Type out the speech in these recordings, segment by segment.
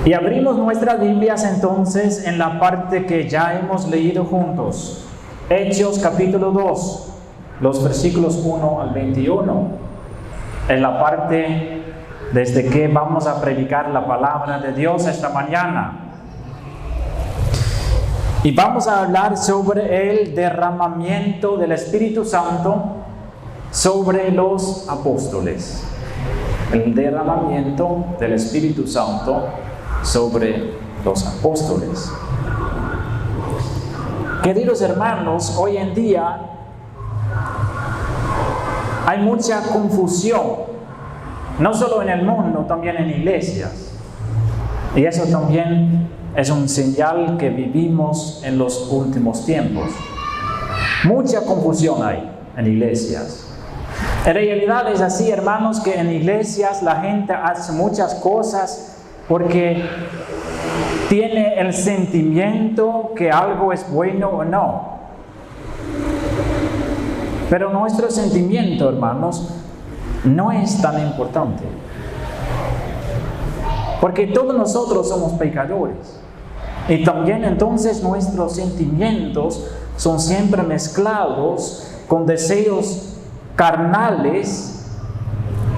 Y abrimos nuestras Biblias entonces en la parte que ya hemos leído juntos. Hechos capítulo 2, los versículos 1 al 21. En la parte desde que vamos a predicar la palabra de Dios esta mañana. Y vamos a hablar sobre el derramamiento del Espíritu Santo sobre los apóstoles. El derramamiento del Espíritu Santo sobre los apóstoles. Queridos hermanos, hoy en día hay mucha confusión, no solo en el mundo, también en iglesias. Y eso también es un señal que vivimos en los últimos tiempos. Mucha confusión hay en iglesias. En realidad es así, hermanos, que en iglesias la gente hace muchas cosas porque tiene el sentimiento que algo es bueno o no. Pero nuestro sentimiento, hermanos, no es tan importante. Porque todos nosotros somos pecadores. Y también entonces nuestros sentimientos son siempre mezclados con deseos carnales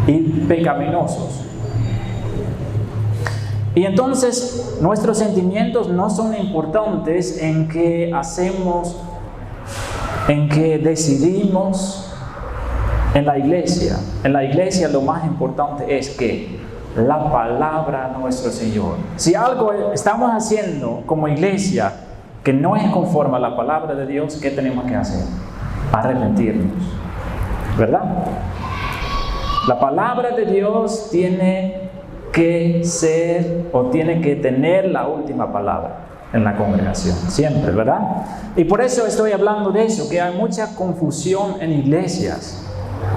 y pecaminosos. Y entonces nuestros sentimientos no son importantes en qué hacemos, en qué decidimos en la iglesia. En la iglesia lo más importante es que la palabra de nuestro Señor. Si algo estamos haciendo como iglesia que no es conforme a la palabra de Dios, ¿qué tenemos que hacer? Arrepentirnos, ¿verdad? La palabra de Dios tiene que ser o tiene que tener la última palabra en la congregación, siempre, ¿verdad? Y por eso estoy hablando de eso, que hay mucha confusión en iglesias.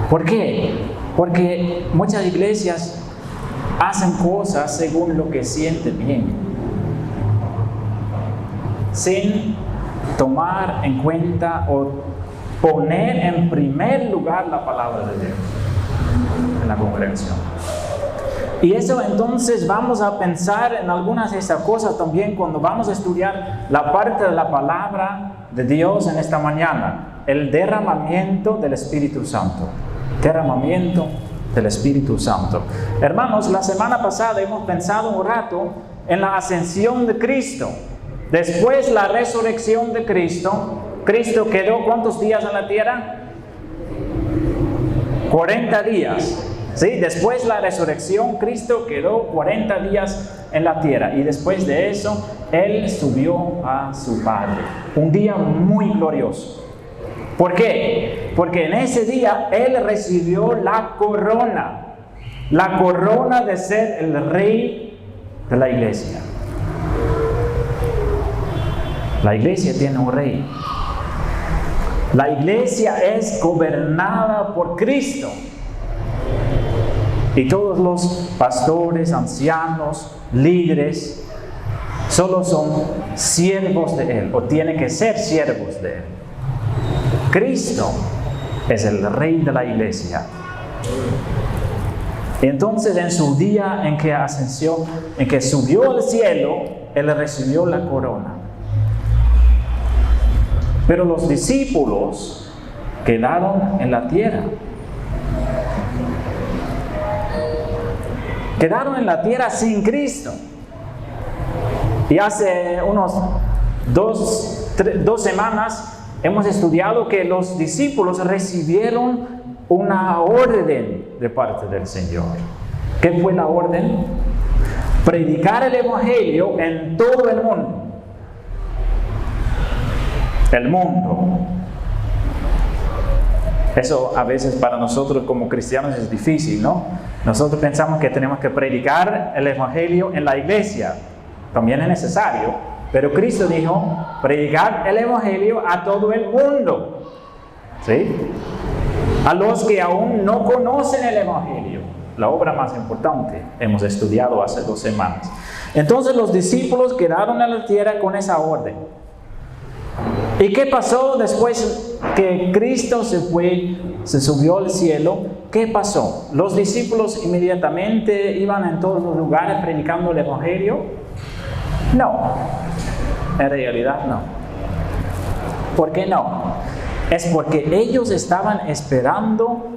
¿Por qué? Porque muchas iglesias hacen cosas según lo que sienten bien, sin tomar en cuenta o poner en primer lugar la palabra de Dios en la congregación. Y eso entonces vamos a pensar en algunas de esas cosas también cuando vamos a estudiar la parte de la palabra de Dios en esta mañana. El derramamiento del Espíritu Santo. Derramamiento del Espíritu Santo. Hermanos, la semana pasada hemos pensado un rato en la ascensión de Cristo. Después la resurrección de Cristo. Cristo quedó ¿cuántos días en la tierra? 40 días. ¿Sí? Después la resurrección, Cristo quedó 40 días en la tierra. Y después de eso, Él subió a su Padre. Un día muy glorioso. ¿Por qué? Porque en ese día Él recibió la corona. La corona de ser el rey de la iglesia. La iglesia tiene un rey. La iglesia es gobernada por Cristo. Y todos los pastores, ancianos, líderes, solo son siervos de Él, o tienen que ser siervos de Él. Cristo es el rey de la iglesia. Entonces, en su día en que ascendió, en que subió al cielo, Él recibió la corona. Pero los discípulos quedaron en la tierra. Quedaron en la tierra sin Cristo. Y hace unos dos semanas hemos estudiado que los discípulos recibieron una orden de parte del Señor. ¿Qué fue la orden? Predicar el Evangelio en todo el mundo. El mundo. Eso a veces para nosotros como cristianos es difícil, ¿no? Nosotros pensamos que tenemos que predicar el Evangelio en la iglesia. También es necesario. Pero Cristo dijo, predicar el Evangelio a todo el mundo. ¿Sí? A los que aún no conocen el Evangelio. La obra más importante hemos estudiado hace 2 semanas. Entonces los discípulos quedaron en la tierra con esa orden. ¿Y qué pasó después que Cristo se subió al cielo, ¿qué pasó? ¿Los discípulos inmediatamente iban en todos los lugares predicando el Evangelio? No, en realidad no. ¿Por qué no? Es porque ellos estaban esperando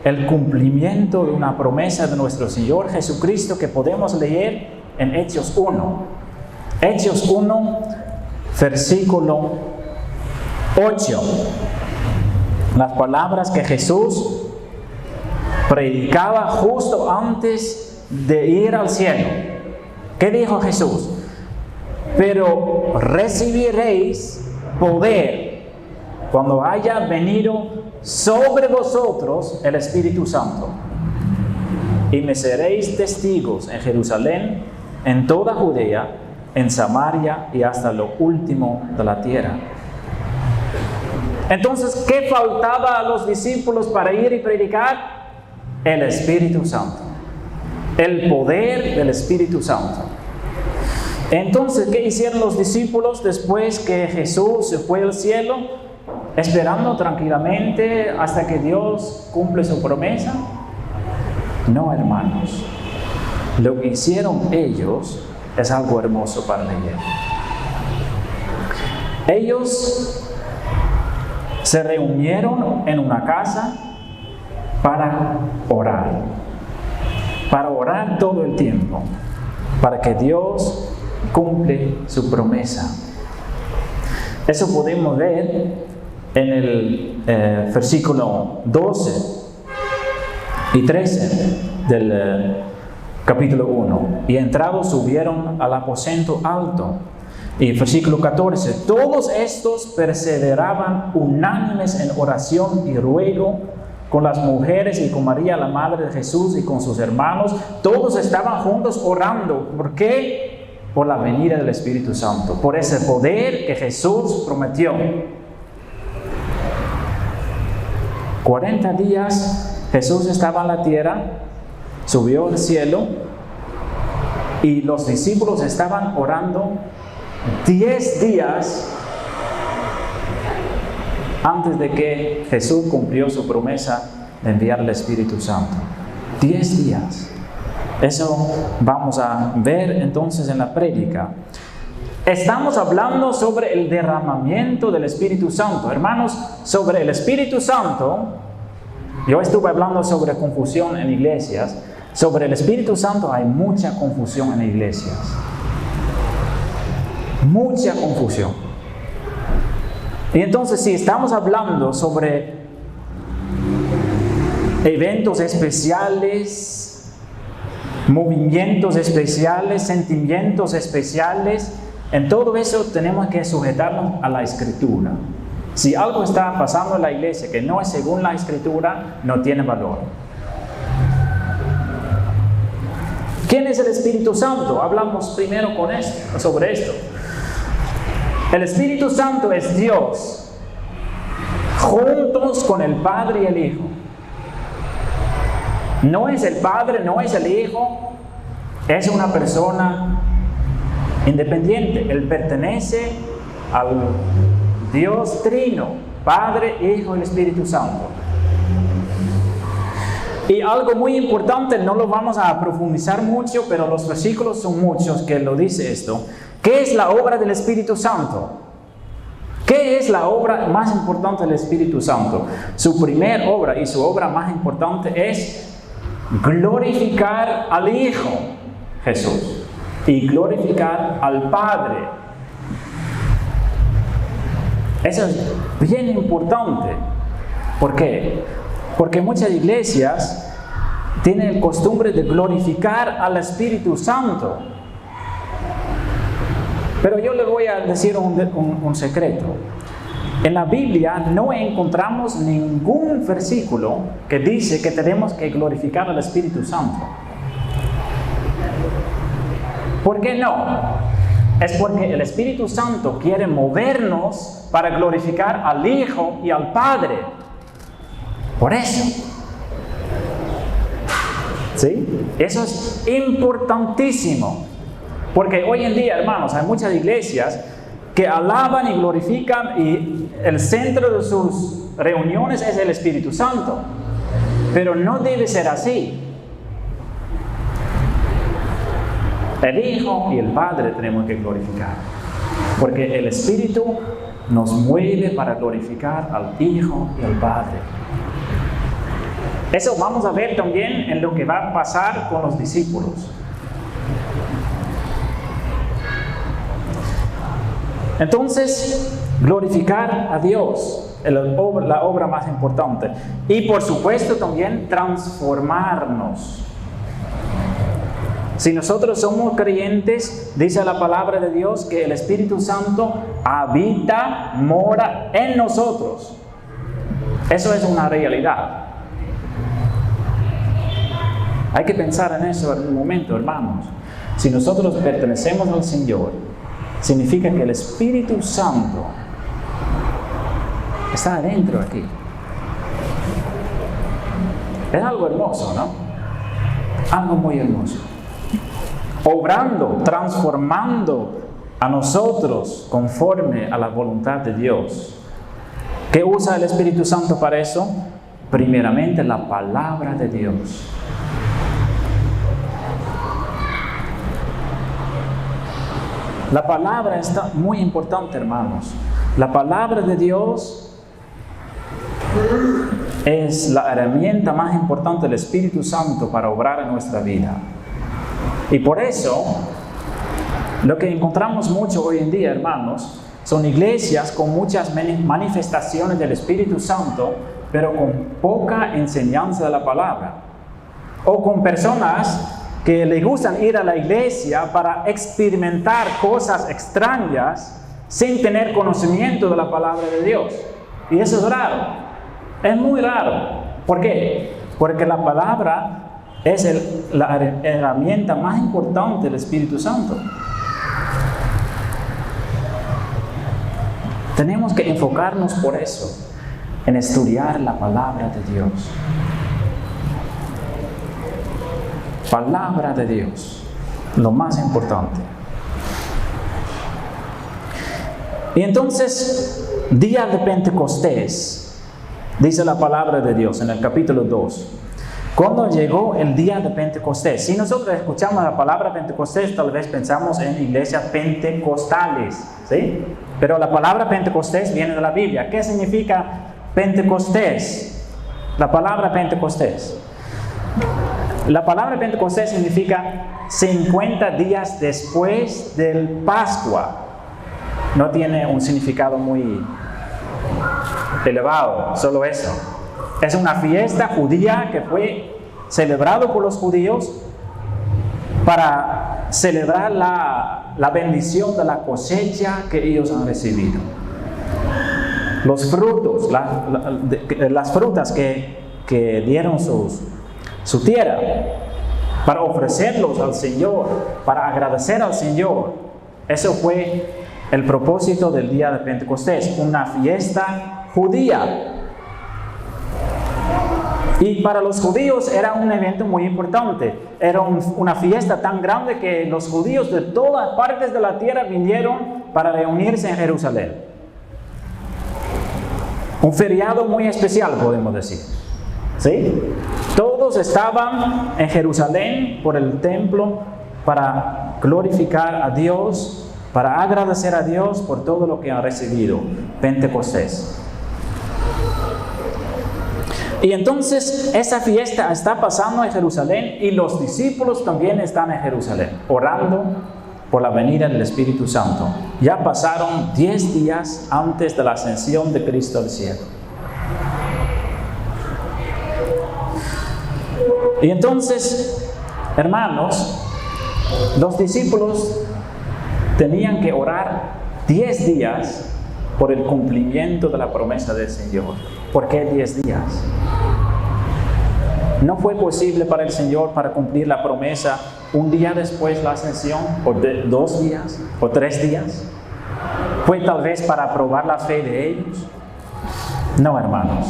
el cumplimiento de una promesa de nuestro Señor Jesucristo que podemos leer en Hechos 1. Hechos 1, versículo 8. Las palabras que Jesús predicaba justo antes de ir al cielo. ¿Qué dijo Jesús? Pero recibiréis poder cuando haya venido sobre vosotros el Espíritu Santo. Y me seréis testigos en Jerusalén, en toda Judea, en Samaria y hasta lo último de la tierra. Entonces, ¿qué faltaba a los discípulos para ir y predicar? El Espíritu Santo. El poder del Espíritu Santo. Entonces, ¿qué hicieron los discípulos después que Jesús se fue al cielo? Esperando tranquilamente hasta que Dios cumple su promesa. No, hermanos. Lo que hicieron ellos es algo hermoso para leer. Ellos se reunieron en una casa para orar. Para orar todo el tiempo. Para que Dios cumple su promesa. Eso podemos ver en el versículo 12 y 13 del capítulo 1. Y entrados subieron al aposento alto. Y versículo 14. Todos estos perseveraban unánimes en oración y ruego con las mujeres y con María, la madre de Jesús, y con sus hermanos. Todos estaban juntos orando. ¿Por qué? Por la venida del Espíritu Santo. Por ese poder que Jesús prometió. 40 días Jesús estaba en la tierra, subió al cielo y los discípulos estaban orando 10 días antes de que Jesús cumplió su promesa de enviar el Espíritu Santo. 10 días. Eso vamos a ver entonces en la prédica. Estamos hablando sobre el derramamiento del Espíritu Santo. Hermanos, sobre el Espíritu Santo, yo estuve hablando sobre confusión en iglesias. Sobre el Espíritu Santo hay mucha confusión en iglesias. Mucha confusión. Y entonces, si estamos hablando sobre eventos especiales, movimientos especiales, sentimientos especiales, en todo eso tenemos que sujetarnos a la Escritura. Si algo está pasando en la iglesia que no es según la Escritura, no tiene valor. ¿Quién es el Espíritu Santo? Hablamos primero sobre esto. El Espíritu Santo es Dios, juntos con el Padre y el Hijo. No es el Padre, no es el Hijo, es una persona independiente. Él pertenece al Dios Trino, Padre, Hijo y Espíritu Santo. Y algo muy importante, no lo vamos a profundizar mucho, pero los versículos son muchos que lo dice esto. ¿Qué es la obra del Espíritu Santo? ¿Qué es la obra más importante del Espíritu Santo? Su primera obra y su obra más importante es glorificar al Hijo, Jesús, y glorificar al Padre. Eso es bien importante. ¿Por qué? Porque muchas iglesias tienen costumbre de glorificar al Espíritu Santo. Pero yo le voy a decir un secreto. En la Biblia no encontramos ningún versículo que dice que tenemos que glorificar al Espíritu Santo. ¿Por qué no? Es porque el Espíritu Santo quiere movernos para glorificar al Hijo y al Padre. Por eso. ¿Sí? Eso es importantísimo. Porque hoy en día, hermanos, hay muchas iglesias que alaban y glorifican y el centro de sus reuniones es el Espíritu Santo. Pero no debe ser así. El Hijo y el Padre tenemos que glorificar, porque el Espíritu nos mueve para glorificar al Hijo y al Padre. Eso vamos a ver también en lo que va a pasar con los discípulos. Entonces, glorificar a Dios es la obra más importante. Y por supuesto también transformarnos. Si nosotros somos creyentes, dice la palabra de Dios que el Espíritu Santo habita, mora en nosotros. Eso es una realidad. Hay que pensar en eso en un momento, hermanos. Si nosotros pertenecemos al Señor, significa que el Espíritu Santo está adentro aquí. Es algo hermoso, ¿no? Algo muy hermoso. Obrando, transformando a nosotros conforme a la voluntad de Dios. ¿Qué usa el Espíritu Santo para eso? Primeramente la palabra de Dios. La palabra está muy importante, hermanos. La palabra de Dios es la herramienta más importante del Espíritu Santo para obrar en nuestra vida. Y por eso, lo que encontramos mucho hoy en día, hermanos, son iglesias con muchas manifestaciones del Espíritu Santo, pero con poca enseñanza de la palabra. O con personas que les gustan ir a la iglesia para experimentar cosas extrañas sin tener conocimiento de la palabra de Dios. Y eso es raro. Es muy raro. ¿Por qué? Porque la palabra es la herramienta más importante del Espíritu Santo. Tenemos que enfocarnos por eso, en estudiar la palabra de Dios. Palabra de Dios, lo más importante. Y entonces, día de Pentecostés, dice la palabra de Dios en el capítulo 2. Cuando llegó el día de Pentecostés, si nosotros escuchamos la palabra Pentecostés, tal vez pensamos en iglesias pentecostales, ¿sí? Pero la palabra Pentecostés viene de la Biblia. ¿Qué significa Pentecostés? La palabra Pentecostés. La palabra Pentecostés significa 50 días después del Pascua. No tiene un significado muy elevado, solo eso. Es una fiesta judía que fue celebrado por los judíos para celebrar la bendición de la cosecha que ellos han recibido. Los frutos, las frutas que dieron su tierra, para ofrecerlos al Señor, para agradecer al Señor. Eso fue el propósito del día de Pentecostés, una fiesta judía. Y para los judíos era un evento muy importante. Era una fiesta tan grande que los judíos de todas partes de la tierra vinieron para reunirse en Jerusalén. Un feriado muy especial, podemos decir. ¿Sí? Todos estaban en Jerusalén por el templo para glorificar a Dios, para agradecer a Dios por todo lo que han recibido. Pentecostés. Y entonces esa fiesta está pasando en Jerusalén y los discípulos también están en Jerusalén, orando por la venida del Espíritu Santo. Ya pasaron 10 días antes de la ascensión de Cristo al cielo. Y entonces, hermanos, los discípulos tenían que orar 10 días por el cumplimiento de la promesa del Señor. ¿Por qué 10 días? No fue posible para el Señor para cumplir la promesa un día después de la ascensión, o 2 días, o 3 días. ¿Fue tal vez para probar la fe de ellos? No, hermanos.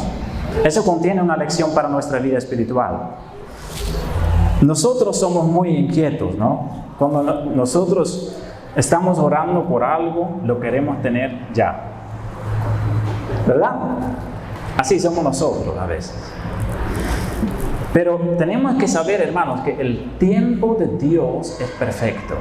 Eso contiene una lección para nuestra vida espiritual. Nosotros somos muy inquietos, ¿no? Cuando nosotros estamos orando por algo, lo queremos tener ya. ¿Verdad? Así somos nosotros a veces. Pero tenemos que saber, hermanos, que el tiempo de Dios es perfecto.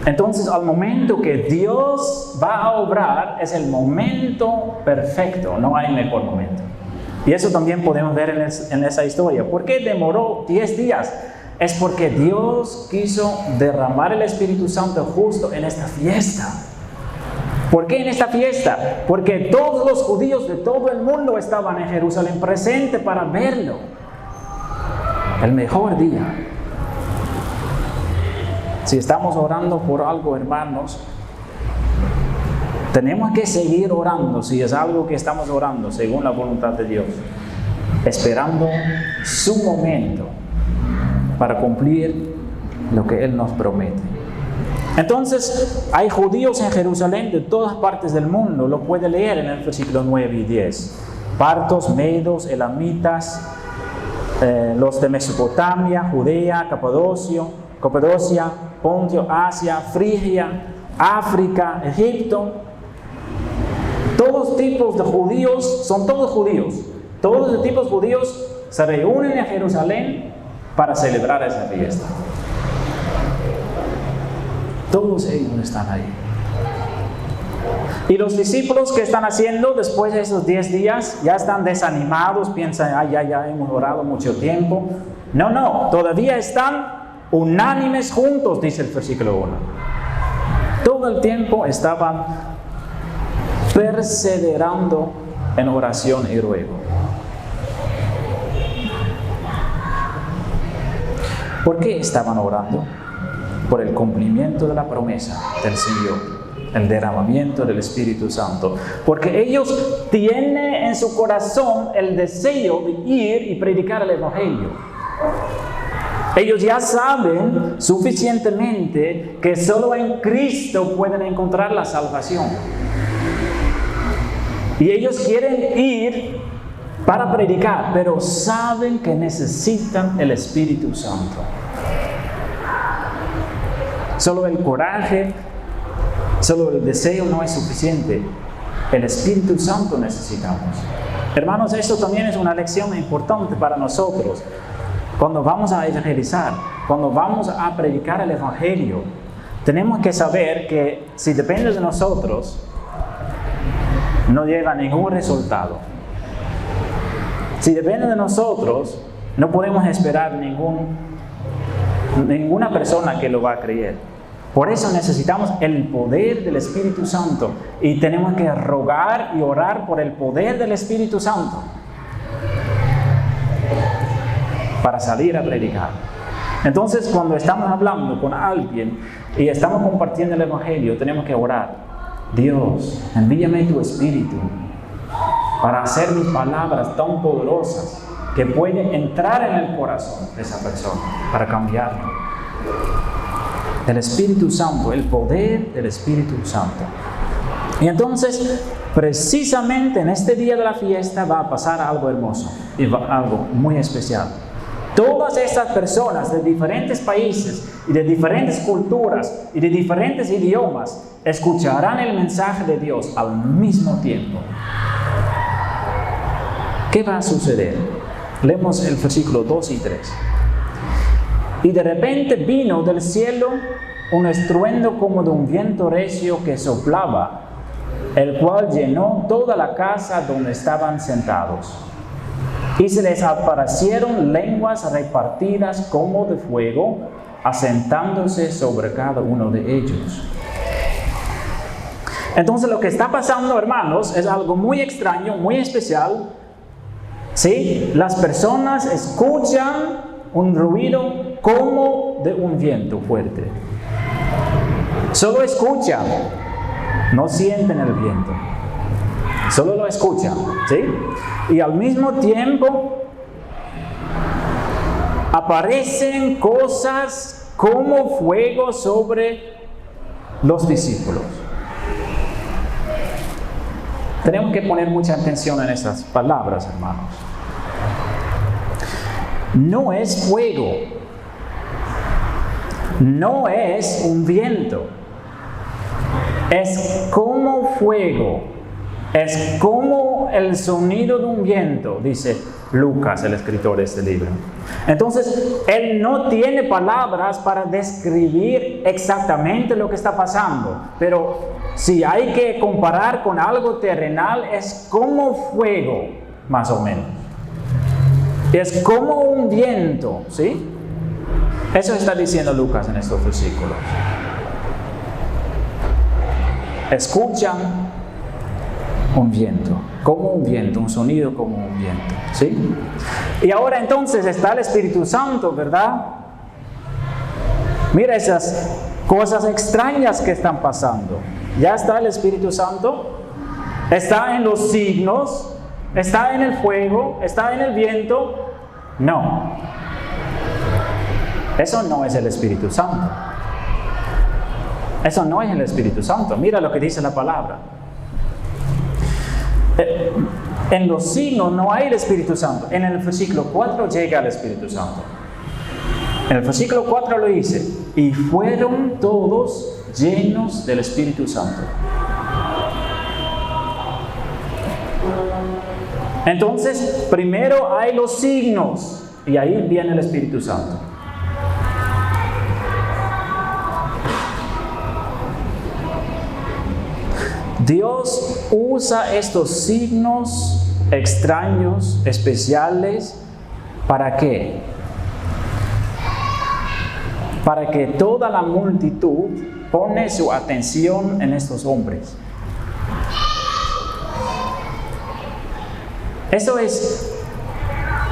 Entonces, al momento que Dios va a obrar, es el momento perfecto, no hay mejor momento. Y eso también podemos ver en esa historia. ¿Por qué demoró 10 días? Es porque Dios quiso derramar el Espíritu Santo justo en esta fiesta. ¿Por qué en esta fiesta? Porque todos los judíos de todo el mundo estaban en Jerusalén presente para verlo. El mejor día. Si estamos orando por algo, hermanos, tenemos que seguir orando si es algo que estamos orando según la voluntad de Dios, esperando su momento para cumplir lo que Él nos promete. Entonces, hay judíos en Jerusalén de todas partes del mundo, lo puede leer en el versículo 9 y 10. Partos, medos, elamitas, los de Mesopotamia, Judea, Capadocia, Ponto, Asia, Frigia, África, Egipto. Todos tipos de judíos, son todos judíos. Todos los tipos judíos se reúnen en Jerusalén para celebrar esa fiesta. Todos ellos están ahí. Y los discípulos, ¿qué están haciendo después de esos 10 días? Ya están desanimados, piensan, ya hemos orado mucho tiempo. No, todavía están unánimes juntos, dice el versículo 1. Todo el tiempo estaban perseverando en oración y ruego. ¿Por qué estaban orando? Por el cumplimiento de la promesa del Señor, el derramamiento del Espíritu Santo. Porque ellos tienen en su corazón el deseo de ir y predicar el Evangelio. Ellos ya saben suficientemente que solo en Cristo pueden encontrar la salvación. Y ellos quieren ir para predicar, pero saben que necesitan el Espíritu Santo. Solo el coraje, solo el deseo no es suficiente. El Espíritu Santo necesitamos. Hermanos, esto también es una lección importante para nosotros. Cuando vamos a evangelizar, cuando vamos a predicar el Evangelio, tenemos que saber que si depende de nosotros, no lleva a ningún resultado. Si depende de nosotros, no podemos esperar ninguna persona que lo va a creer. Por eso necesitamos el poder del Espíritu Santo y tenemos que rogar y orar por el poder del Espíritu Santo para salir a predicar. Entonces, cuando estamos hablando con alguien y estamos compartiendo el Evangelio, tenemos que orar. Dios, envíame tu Espíritu para hacer mis palabras tan poderosas que pueden entrar en el corazón de esa persona para cambiarlo. El Espíritu Santo, el poder del Espíritu Santo. Y entonces, precisamente en este día de la fiesta va a pasar algo hermoso y algo muy especial. Todas estas personas de diferentes países y de diferentes culturas y de diferentes idiomas escucharán el mensaje de Dios al mismo tiempo. ¿Qué va a suceder? Leemos el versículo 2 y 3. Y de repente vino del cielo un estruendo como de un viento recio que soplaba, el cual llenó toda la casa donde estaban sentados. Y se les aparecieron lenguas repartidas como de fuego, asentándose sobre cada uno de ellos. Entonces lo que está pasando, hermanos, es algo muy extraño, muy especial. ¿Sí? Las personas escuchan un ruido como de un viento fuerte. Solo escuchan, no sienten el viento. Solo lo escuchan, ¿sí? Y al mismo tiempo aparecen cosas como fuego sobre los discípulos. Tenemos que poner mucha atención en esas palabras, hermanos. No es fuego. no es un viento, es como fuego, es como el sonido de un viento, dice Lucas, el escritor de este libro. Entonces, él no tiene palabras para describir exactamente lo que está pasando, pero si hay que comparar con algo terrenal, es como fuego, más o menos. Es como un viento, ¿sí? Eso está diciendo Lucas en estos versículos. Escuchan un viento, como un viento, un sonido como un viento, ¿sí? Y ahora entonces está el Espíritu Santo, ¿verdad? Mira esas cosas extrañas que están pasando. Ya está el Espíritu Santo, está en los signos, está en el fuego, está en el viento. No, eso no es el Espíritu Santo. Eso no es el Espíritu Santo. Mira lo que dice la palabra. En los signos no hay el Espíritu Santo. En el versículo 4 llega el Espíritu Santo. En el versículo 4 lo dice: y fueron todos llenos del Espíritu Santo. Entonces, primero hay los signos y ahí viene el Espíritu Santo. Dios usa estos signos extraños, especiales, ¿para qué? Para que toda la multitud pone su atención en estos hombres. Eso es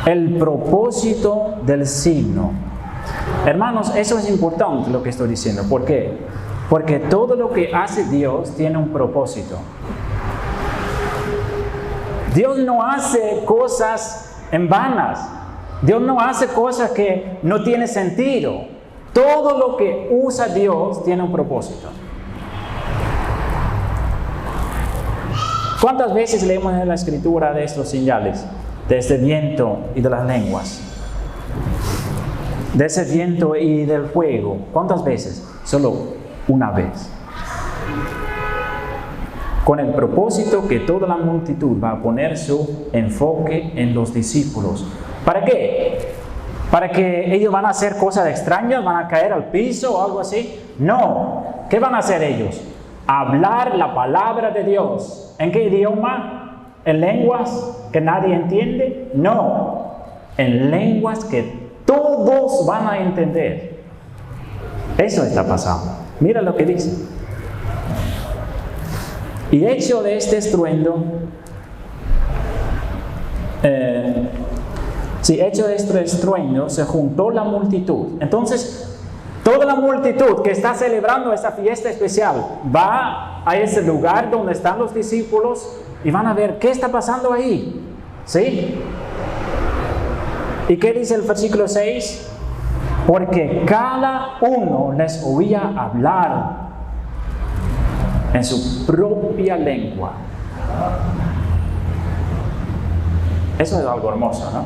el propósito del signo. Hermanos, eso es importante lo que estoy diciendo. ¿Por qué? Porque todo lo que hace Dios tiene un propósito. Dios no hace cosas en vanas. Dios no hace cosas que no tienen sentido. Todo lo que usa Dios tiene un propósito. ¿Cuántas veces leemos en la Escritura de estos señales? De este viento y de las lenguas. De ese viento y del fuego. ¿Cuántas veces? Solo una vez. Con el propósito que toda la multitud va a poner su enfoque en los discípulos. ¿Para qué? ¿Para que ellos van a hacer cosas extrañas? ¿Van a caer al piso o algo así? No. ¿Qué van a hacer ellos? Hablar la palabra de Dios. ¿En qué idioma? ¿En lenguas que nadie entiende? No. En lenguas que todos van a entender. Eso está pasando. Mira lo que dice. Y hecho de este estruendo, hecho de este estruendo, se juntó la multitud. Entonces, toda la multitud que está celebrando esta fiesta especial va a ese lugar donde están los discípulos y van a ver qué está pasando ahí. ¿Sí? ¿Y qué dice el versículo 6? Porque cada uno les oía hablar en su propia lengua. Eso es algo hermoso, ¿no?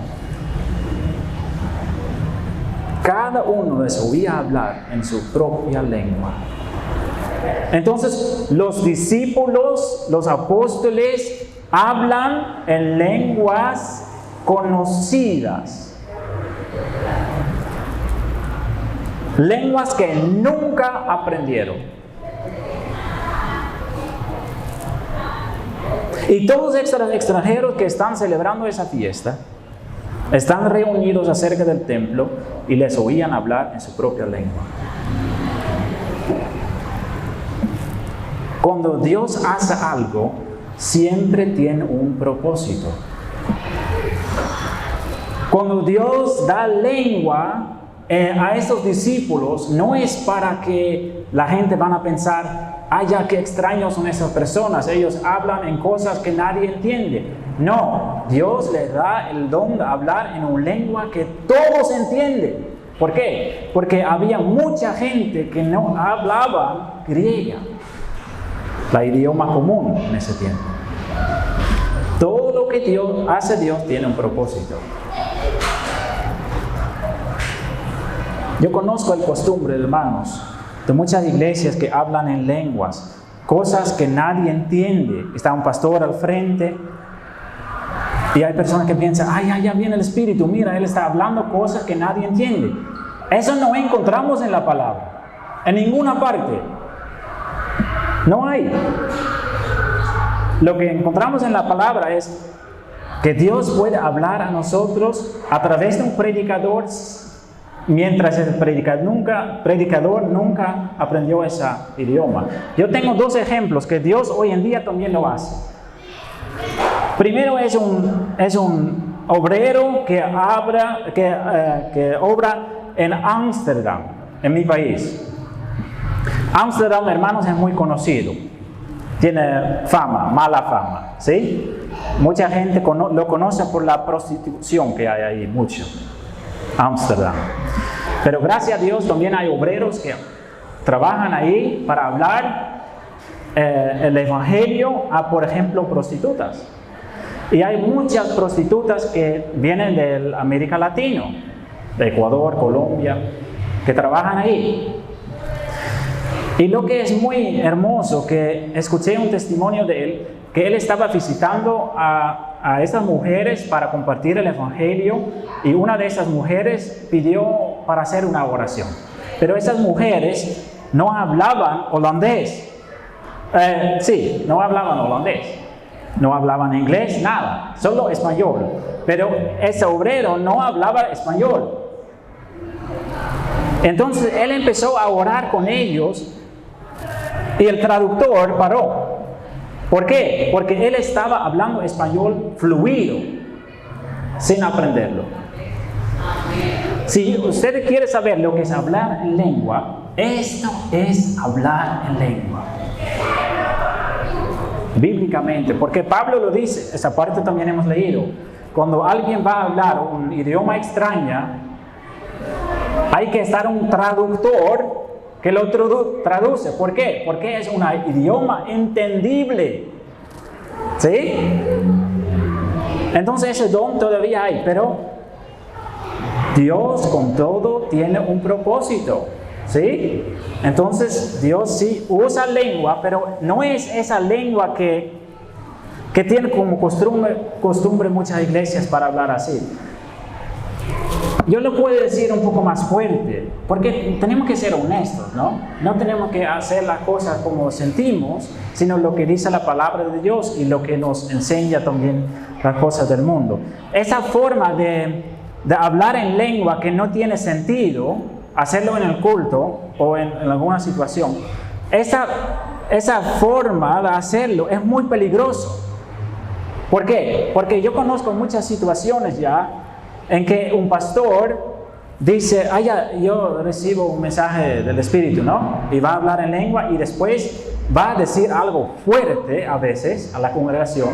Cada uno les oía hablar en su propia lengua. Entonces, los discípulos, los apóstoles, hablan en lenguas conocidas. Lenguas que nunca aprendieron. Y todos los extranjeros que están celebrando esa fiesta están reunidos acerca del templo y les oían hablar en su propia lengua. Cuando Dios hace algo, siempre tiene un propósito. Cuando Dios da lengua a estos discípulos, no es para que la gente van a pensar: ay, ya qué extraños son esas personas, ellos hablan en cosas que nadie entiende. No, Dios les da el don de hablar en una lengua que todos entienden. ¿Por qué? Porque había mucha gente que no hablaba griega, la idioma común en ese tiempo. Todo lo que Dios hace tiene un propósito. Yo conozco el costumbre, hermanos, de muchas iglesias que hablan en lenguas, cosas que nadie entiende. Está un pastor al frente y hay personas que piensan, ay, ya viene el Espíritu, mira, él está hablando cosas que nadie entiende. Eso no encontramos en la palabra, en ninguna parte. No hay. Lo que encontramos en la palabra es que Dios puede hablar a nosotros a través de un predicador, mientras el predicador nunca aprendió ese idioma. Yo tengo 2 ejemplos que Dios hoy en día también lo hace. Primero es un obrero que obra en Ámsterdam, en mi país. Ámsterdam, hermanos, es muy conocido. Tiene fama, mala fama, ¿sí? Mucha gente lo conoce por la prostitución que hay ahí, mucho. Ámsterdam. Pero gracias a Dios también hay obreros que trabajan ahí para hablar el evangelio a, por ejemplo, prostitutas. Y hay muchas prostitutas que vienen de América Latina, de Ecuador, Colombia, que trabajan ahí. Y lo que es muy hermoso, que escuché un testimonio de él, que él estaba visitando a esas mujeres para compartir el evangelio, y una de esas mujeres pidió para hacer una oración. Pero esas mujeres no hablaban holandés. No hablaban holandés. No hablaban inglés, nada, solo español. Pero ese obrero no hablaba español. Entonces él empezó a orar con ellos y el traductor paró. ¿Por qué? Porque él estaba hablando español fluido, sin aprenderlo. Si usted quiere saber lo que es hablar en lengua, esto es hablar en lengua. Bíblicamente, porque Pablo lo dice, esa parte también hemos leído. Cuando alguien va a hablar un idioma extraño, hay que estar un traductor que lo traduce. ¿Por qué? Porque es un idioma entendible. ¿Sí? Entonces ese don todavía hay, pero Dios con todo tiene un propósito. ¿Sí? Entonces Dios sí usa lengua, pero no es esa lengua que tiene como costumbre muchas iglesias para hablar así. Yo lo puedo decir un poco más fuerte, porque tenemos que ser honestos, ¿no? No tenemos que hacer las cosas como sentimos, sino lo que dice la palabra de Dios y lo que nos enseña también las cosas del mundo. Esa forma de hablar en lengua que no tiene sentido, hacerlo en el culto o en alguna situación, esa forma de hacerlo es muy peligroso. ¿Por qué? Porque yo conozco muchas situaciones ya en que un pastor dice, yo recibo un mensaje del Espíritu, ¿no? Y va a hablar en lengua y después va a decir algo fuerte a veces a la congregación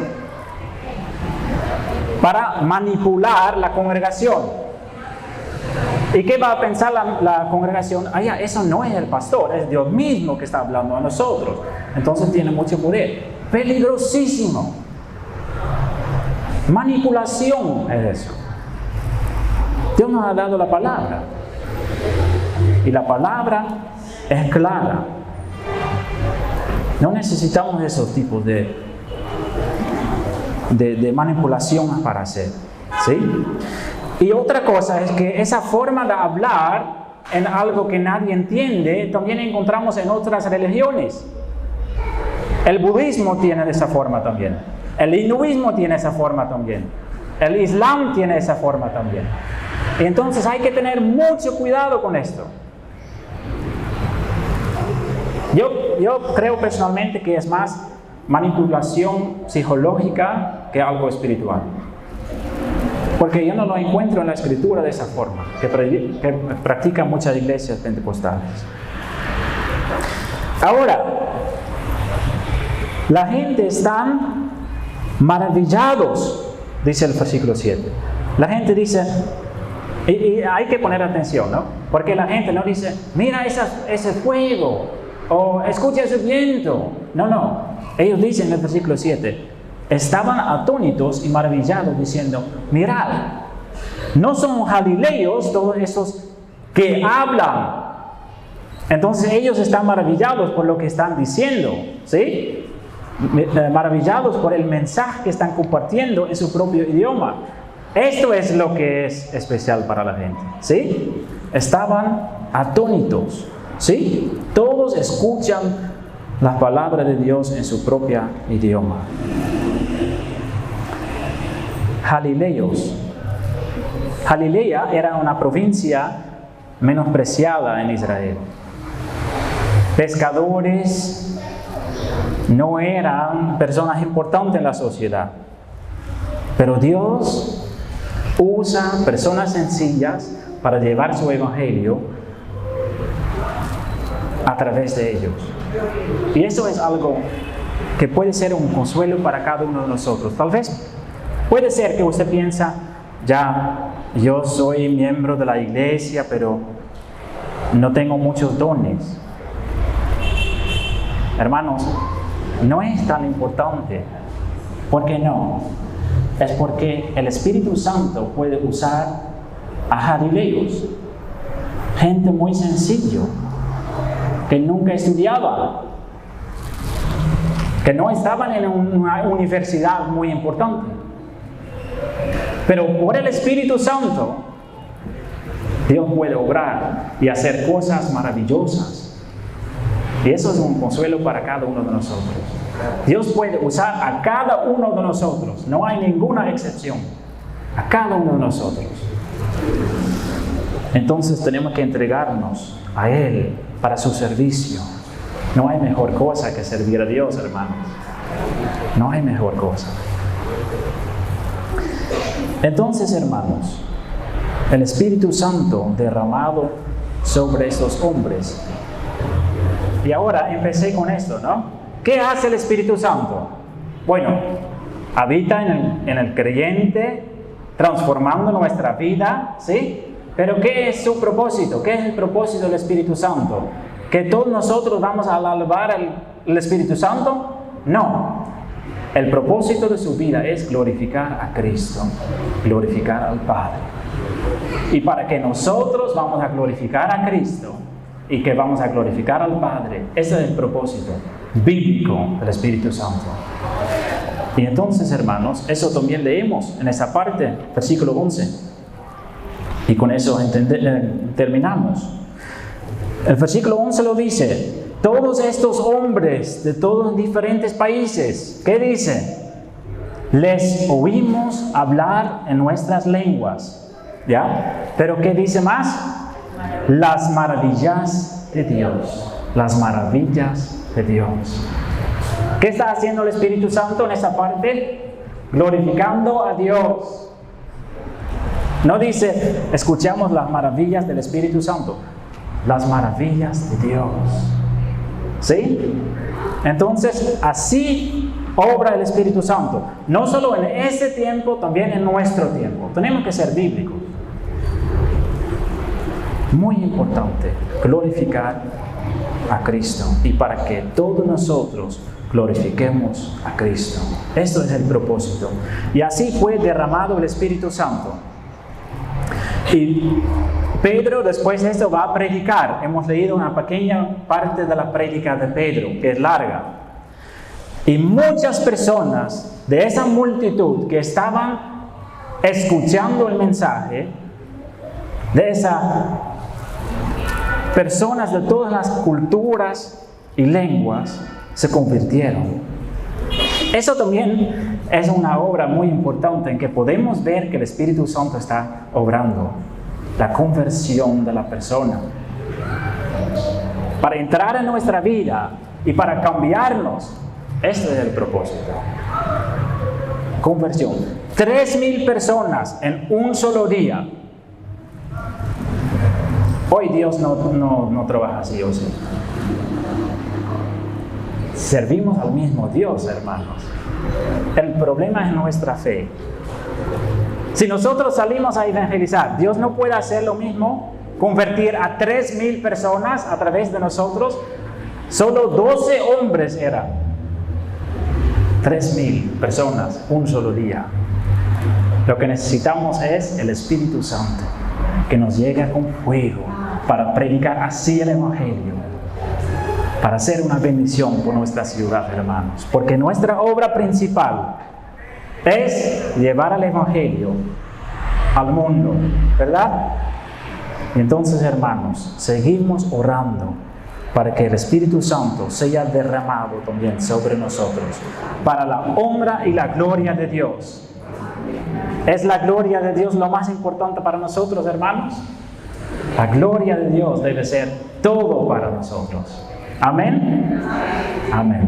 para manipular la congregación. ¿Y qué va a pensar la congregación? Eso no es el pastor, es Dios mismo que está hablando a nosotros. Entonces tiene mucho poder. Peligrosísimo. Manipulación es eso. Dios nos ha dado la palabra. Y la palabra es clara. No necesitamos esos tipos de manipulación para hacer. ¿Sí? Y otra cosa es que esa forma de hablar en algo que nadie entiende, también encontramos en otras religiones. El budismo tiene esa forma también. El hinduismo tiene esa forma también. El islam tiene esa forma también. Y entonces hay que tener mucho cuidado con esto. Yo creo personalmente que es más manipulación psicológica que algo espiritual. Porque yo no lo encuentro en la Escritura de esa forma, que practican muchas iglesias pentecostales. Ahora, la gente está maravillados, dice el versículo 7. La gente dice, y hay que poner atención, ¿no? Porque la gente no dice, mira ese fuego, o escucha ese viento. No. Ellos dicen en el versículo 7, estaban atónitos y maravillados diciendo, mirad, ¿no son galileos todos esos que hablan. Entonces ellos están maravillados por lo que están diciendo, ¿sí? Maravillados por el mensaje que están compartiendo en su propio idioma. Esto es lo que es especial para la gente, ¿sí? Estaban atónitos, ¿sí? Todos escuchan la palabra de Dios en su propio idioma. Galileos. Galilea era una provincia menospreciada en Israel. Pescadores no eran personas importantes en la sociedad. Pero Dios usa personas sencillas para llevar su evangelio a través de ellos. Y eso es algo que puede ser un consuelo para cada uno de nosotros. Tal vez puede ser que usted piensa, ya, yo soy miembro de la iglesia, pero no tengo muchos dones. Hermanos, no es tan importante. ¿Por qué no? Es porque el Espíritu Santo puede usar a galileos, gente muy sencillo, que nunca estudiaba, que no estaban en una universidad muy importante. Pero por el Espíritu Santo, Dios puede obrar y hacer cosas maravillosas. Y eso es un consuelo para cada uno de nosotros. Dios puede usar a cada uno de nosotros. No hay ninguna excepción. A cada uno de nosotros. Entonces tenemos que entregarnos a Él para su servicio. No hay mejor cosa que servir a Dios, hermanos. No hay mejor cosa. Entonces, hermanos, el Espíritu Santo derramado sobre estos hombres. Y ahora empecé con esto, ¿no? ¿Qué hace el Espíritu Santo? Bueno, habita en el creyente, transformando nuestra vida, ¿sí? Pero ¿qué es su propósito? ¿Qué es el propósito del Espíritu Santo? ¿Que todos nosotros vamos a alabar al Espíritu Santo? No. El propósito de su vida es glorificar a Cristo, glorificar al Padre. Y para que nosotros vamos a glorificar a Cristo y que vamos a glorificar al Padre, ese es el propósito bíblico del Espíritu Santo. Y entonces, hermanos, eso también leemos en esa parte, versículo 11. Y con eso terminamos. El versículo 11 lo dice: todos estos hombres de todos diferentes países, ¿qué dice? Les oímos hablar en nuestras lenguas, ¿ya? Pero ¿qué dice más? Las maravillas de Dios, las maravillas de Dios. ¿Qué está haciendo el Espíritu Santo en esa parte? Glorificando a Dios. No dice, escuchamos las maravillas del Espíritu Santo, las maravillas de Dios. ¿Sí? Entonces, así obra el Espíritu Santo. No solo en ese tiempo, también en nuestro tiempo. Tenemos que ser bíblicos. Muy importante, glorificar a Cristo. Y para que todos nosotros glorifiquemos a Cristo. Esto es el propósito. Y así fue derramado el Espíritu Santo. Y Pedro después de esto va a predicar. Hemos leído una pequeña parte de la prédica de Pedro, que es larga. Y muchas personas de esa multitud que estaban escuchando el mensaje, de esas personas de todas las culturas y lenguas, se convirtieron. Eso también es una obra muy importante en que podemos ver que el Espíritu Santo está obrando. La conversión de la persona. Para entrar en nuestra vida y para cambiarnos, este es el propósito. Conversión. 3,000 personas en un solo día. Hoy Dios no trabaja así, ¿o sí? Servimos al mismo Dios, hermanos. El problema es nuestra fe. Si nosotros salimos a evangelizar, Dios no puede hacer lo mismo, convertir a 3,000 personas a través de nosotros. Solo 12 hombres eran. 3,000 personas, un solo día. Lo que necesitamos es el Espíritu Santo, que nos llegue con fuego para predicar así el Evangelio, para hacer una bendición por nuestra ciudad, hermanos. Porque nuestra obra principal es llevar el Evangelio al mundo, ¿verdad? Y entonces, hermanos, seguimos orando para que el Espíritu Santo sea derramado también sobre nosotros, para la honra y la gloria de Dios. ¿Es la gloria de Dios lo más importante para nosotros, hermanos? La gloria de Dios debe ser todo para nosotros. Amén. Amén.